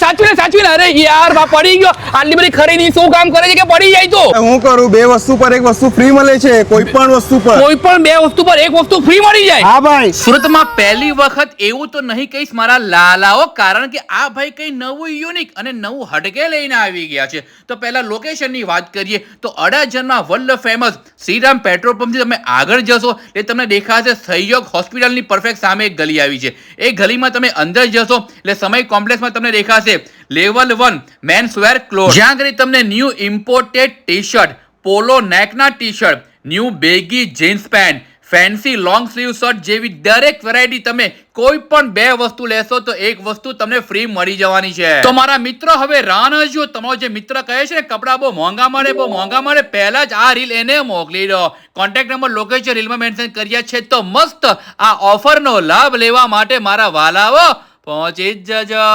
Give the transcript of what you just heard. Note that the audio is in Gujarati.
ભાઈ સાચવી અરે યાર બા પડી ગયો આટલી બધી ખરીદી શું કામ કરે છે કે પડી જાય તો હું કરું 2 વસ્તુ પર 1 વસ્તુ ફ્રી મળે છે કોઈ પણ વસ્તુ પર કોઈ પણ 2 વસ્તુ પર 1 વસ્તુ ફ્રી મળી જાય હા ભાઈ સુરતમાં પહેલી વખત એવું તો નહીં કહીશ મારા લાલાઓ, કારણ કે આ ભાઈ કઈ નવું યુનિક અને નવું હટકે લઈને આવી ગયા છે. તો પહેલા લોકેશનની વાત કરીએ તો અડાજણમાં વર્લ્ડ ફેમસ શ્રીરામ પેટ્રોલ પંપથી તમે આગળ જશો એટલે તમને દેખાશે સહયોગ હોસ્પિટલની પરફેક્ટ સામે એક ગલી આવી છે. એ ગલીમાં તમે અંદર જશો એટલે સમય કોમ્પ્લેક્સમાં તમને દેખાશે લેવલ 1 મેન્સ વેર ક્લોથ, જ્યાં આગળ તમને new imported T shirt, polo નેકના T shirt, new baggy jeans pant, fancy long sleeve shirt જેવી દરેક વેરાયટી તમે કોઈ પણ 2 વસ્તુ લેશો તો 1 વસ્તુ તમને ફ્રી મળી જવાની છે. તો મારા મિત્રો હવે રાહ ન જુઓ. તમારો જે મિત્ર કહે છે ને કપડા બહુ મોંઘા મળે પહેલા જ આ રીલ એને મોકલી દો. કોન્ટેક્ટ નંબર લોકેશન રીલમાં મેન્શન કર્યા છે. તો મસ્ત આ ઓફરનો લાભ લેવા માટે મારા વાલાઓ પહોંચી જ જજો.